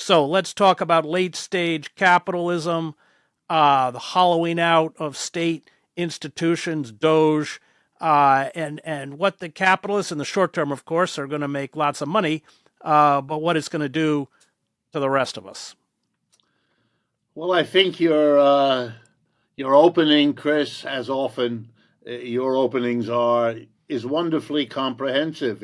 So let's talk about late stage capitalism, the hollowing out of state institutions, Doge, and what the capitalists in the short term, of course, are going to make lots of money, but what it's going to do to the rest of us. Well, I think your opening, Chris, as often your openings are, is wonderfully comprehensive.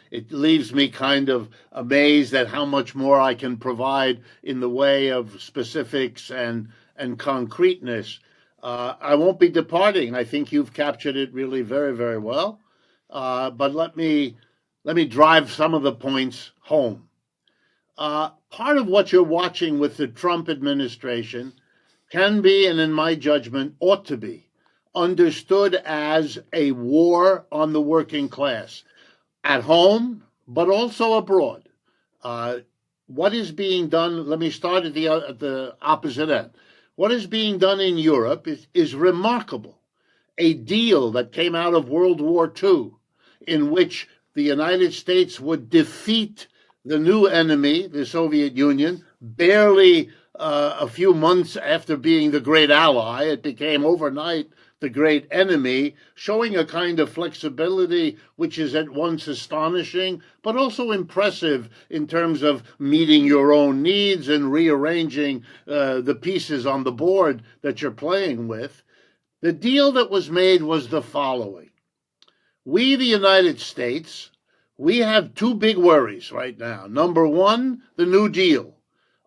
It leaves me kind of amazed at how much more I can provide in the way of specifics and concreteness. I won't be departing. I think you've captured it really very, very well. But let me drive some of the points home. Part of what you're watching with the Trump administration can be, and in my judgment, ought to be, understood as a war on the working class at home, but also abroad. Uh, what is being done? Let me start at the opposite end. What is being done in Europe is remarkable. A deal that came out of World War II, in which the United States would defeat the new enemy, the Soviet Union, barely a few months after being the great ally. It became overnight the great enemy, showing a kind of flexibility which is at once astonishing, but also impressive in terms of meeting your own needs and rearranging the pieces on the board that you're playing with. The deal that was made was the following. We, the United States, we have two big worries right now. Number one, the New Deal.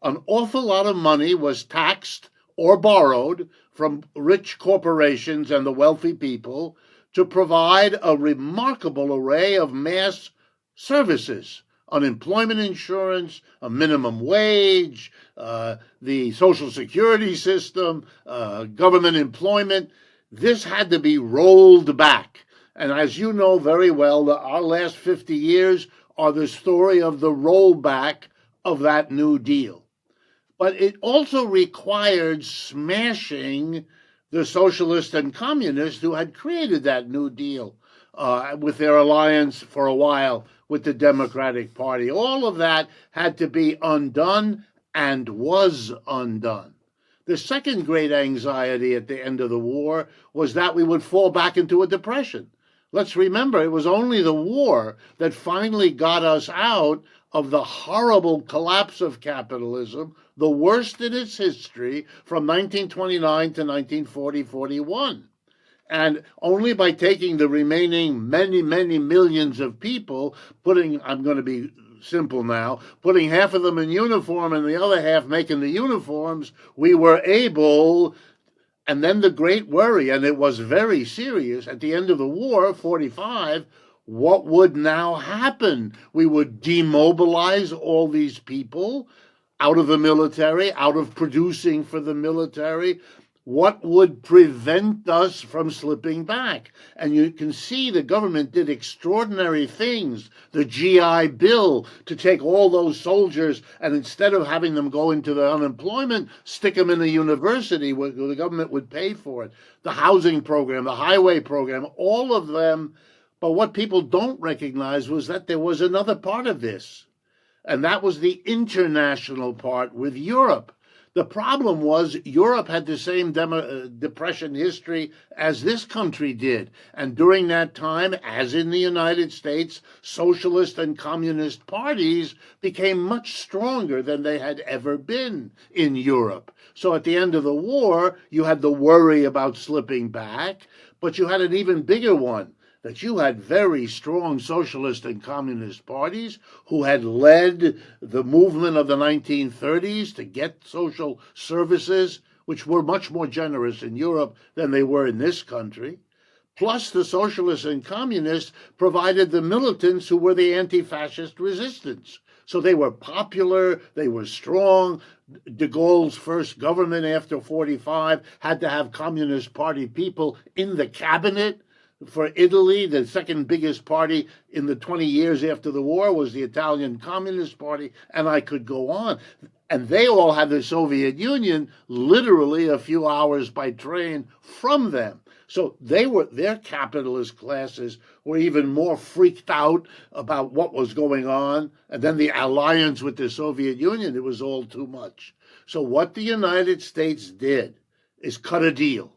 An awful lot of money was taxed or borrowed from rich corporations and the wealthy people to provide a remarkable array of mass services: unemployment insurance, a minimum wage, the Social Security system, government employment. This had to be rolled back. And as you know very well, our last 50 years are the story of the rollback of that New Deal. But it also required smashing the socialists and communists who had created that New Deal with their alliance for a while with the Democratic Party. All of that had to be undone and was undone. The second great anxiety at the end of the war was that we would fall back into a depression. Let's remember, it was only the war that finally got us out of the horrible collapse of capitalism, the worst in its history, from 1929 to 1940-41. And only by taking the remaining many, many millions of people, I'm going to be simple now, putting half of them in uniform and the other half making the uniforms, we were able. And then the great worry, and it was very serious, at the end of the war, 45, what would now happen? We would demobilize all these people out of the military, out of producing for the military. What would prevent us from slipping back? And you can see the government did extraordinary things. The GI Bill, to take all those soldiers and instead of having them go into the unemployment, stick them in a university where the government would pay for it. The housing program, the highway program, all of them. But what people don't recognize was that there was another part of this. And that was the international part with Europe. The problem was Europe had the same depression history as this country did. And during that time, as in the United States, socialist and communist parties became much stronger than they had ever been in Europe. So at the end of the war, you had the worry about slipping back, but you had an even bigger one, that you had very strong socialist and communist parties who had led the movement of the 1930s to get social services, which were much more generous in Europe than they were in this country. Plus, the socialists and communists provided the militants who were the anti-fascist resistance. So they were popular, they were strong. De Gaulle's first government after 45 had to have Communist Party people in the cabinet. For Italy, the second biggest party in the 20 years after the war was the Italian Communist Party, and I could go on. And they all had the Soviet Union literally a few hours by train from them. So their capitalist classes were even more freaked out about what was going on. And then the alliance with the Soviet Union, it was all too much. So what the United States did is cut a deal.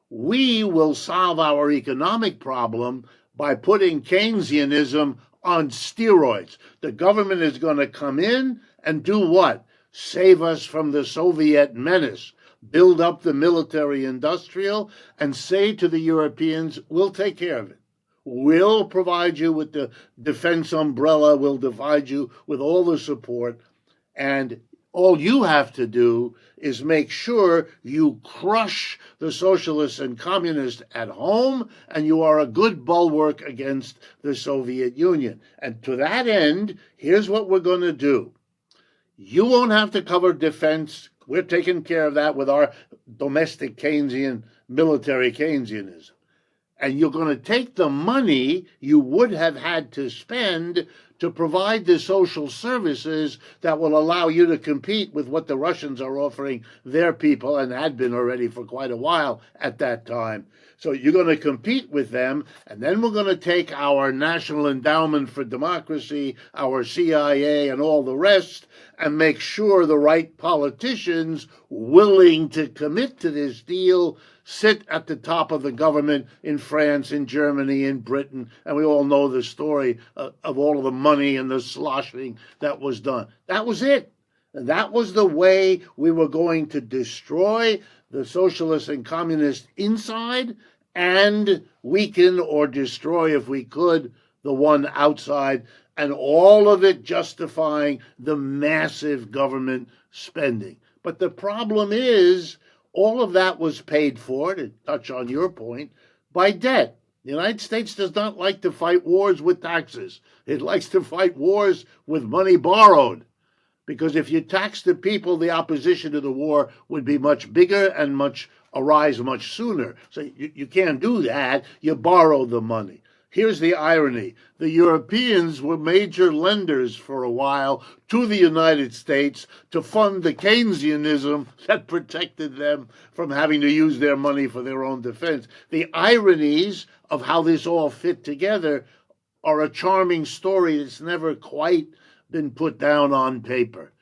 We will solve our economic problem by putting Keynesianism on steroids. The government is going to come in and do what? Save us from the Soviet menace, build up the military industrial, and say to the Europeans, we'll take care of it. We'll provide you with the defense umbrella, we'll provide you with all the support, and all you have to do is make sure you crush the socialists and communists at home, and you are a good bulwark against the Soviet Union. And to that end, here's what we're going to do. You won't have to cover defense. We're taking care of that with our domestic Keynesian, military Keynesianism. And you're going to take the money you would have had to spend to provide the social services that will allow you to compete with what the Russians are offering their people, and had been already for quite a while at that time. So you're going to compete with them, and then we're going to take our National Endowment for Democracy, our CIA, and all the rest, and make sure the right politicians willing to commit to this deal sit at the top of the government in France, in Germany, in Britain, and we all know the story of all of the money and the sloshing that was done. That was it. And that was the way we were going to destroy the socialists and communists inside and weaken or destroy, if we could, the one outside, and all of it justifying the massive government spending. But the problem is, all of that was paid for, to touch on your point, by debt. The United States does not like to fight wars with taxes. It likes to fight wars with money borrowed. Because if you tax the people, the opposition to the war would be much bigger and arise much sooner. So you can't do that. You borrow the money. Here's the irony. The Europeans were major lenders for a while to the United States to fund the Keynesianism that protected them from having to use their money for their own defense. The ironies of how this all fit together are a charming story that's never quite been put down on paper.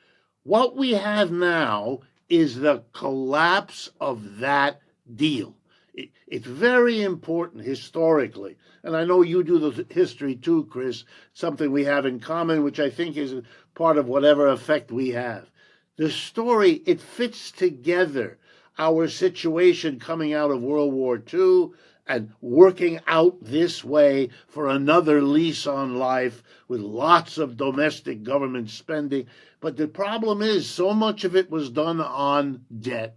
What we have now is the collapse of that deal. It's very important historically, and I know you do the history too, Chris, something we have in common, which I think is part of whatever effect we have. The story, it fits together our situation coming out of World War II and working out this way for another lease on life with lots of domestic government spending. But the problem is, so much of it was done on debt.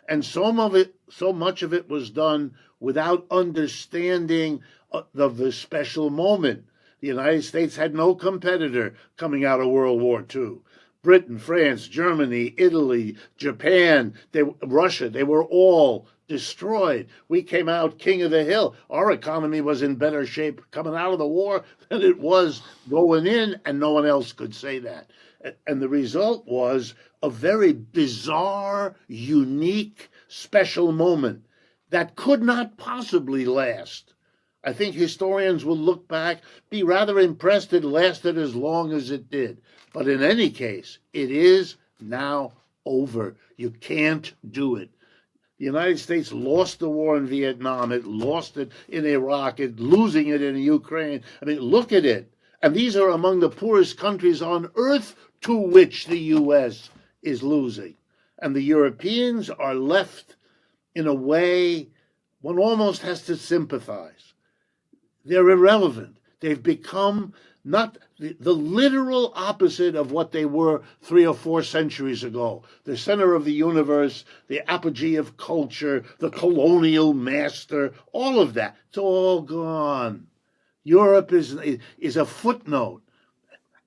And so much of it was done without understanding of the special moment. The United States had no competitor coming out of World War II. Britain, France, Germany, Italy, Japan, Russia, they were all destroyed. We came out king of the hill. Our economy was in better shape coming out of the war than it was going in, and no one else could say that. And the result was a very bizarre, unique, special moment that could not possibly last. I think historians will look back, be rather impressed it lasted as long as it did. But in any case, it is now over. You can't do it. The United States lost the war in Vietnam. It lost it in Iraq. It's losing it in Ukraine. I mean, look at it. And these are among the poorest countries on earth to which the U.S. is losing. And the Europeans are left in a way one almost has to sympathize. They're irrelevant. They've become not the literal opposite of what they were 3 or 4 centuries ago. The center of the universe, the apogee of culture, the colonial master, all of that. It's all gone. Europe is a footnote,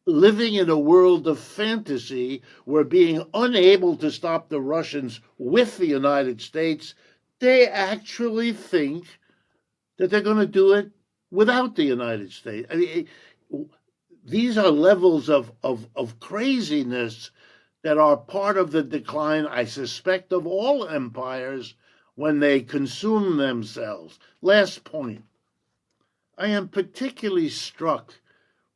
living in a world of fantasy where, being unable to stop the Russians with the United States, they actually think that they're going to do it without the United States. I mean, these are levels of craziness that are part of the decline, I suspect, of all empires when they consume themselves. Last point. I am particularly struck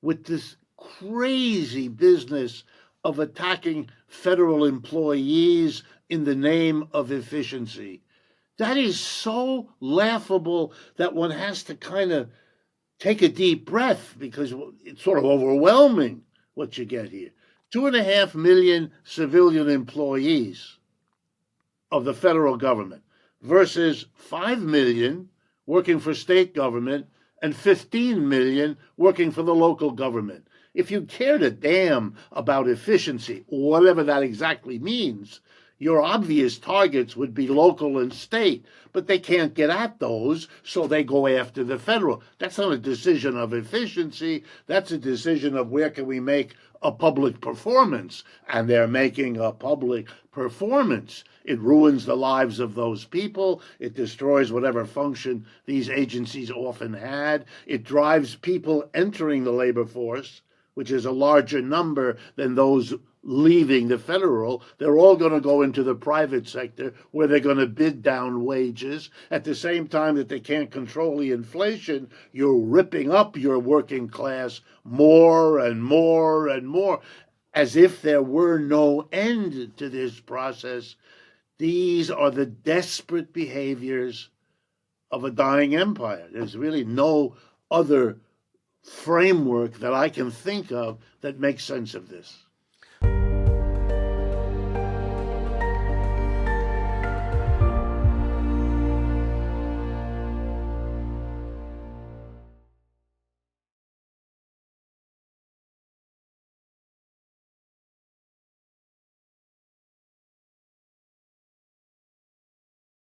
with this crazy business of attacking federal employees in the name of efficiency. That is so laughable that one has to kind of take a deep breath because it's sort of overwhelming what you get here. 2.5 million civilian employees of the federal government versus 5 million working for state government and 15 million working for the local government. If you cared a damn about efficiency, whatever that exactly means, your obvious targets would be local and state, but they can't get at those, so they go after the federal. That's not a decision of efficiency. That's a decision of where can we make a public performance, and they're making a public performance. It ruins the lives of those people. It destroys whatever function these agencies often had. It drives people entering the labor force, which is a larger number than those leaving the federal. They're all going to go into the private sector where they're going to bid down wages. At the same time that they can't control the inflation, you're ripping up your working class more and more and more, as if there were no end to this process. These are the desperate behaviors of a dying empire. There's really no other framework that I can think of that makes sense of this.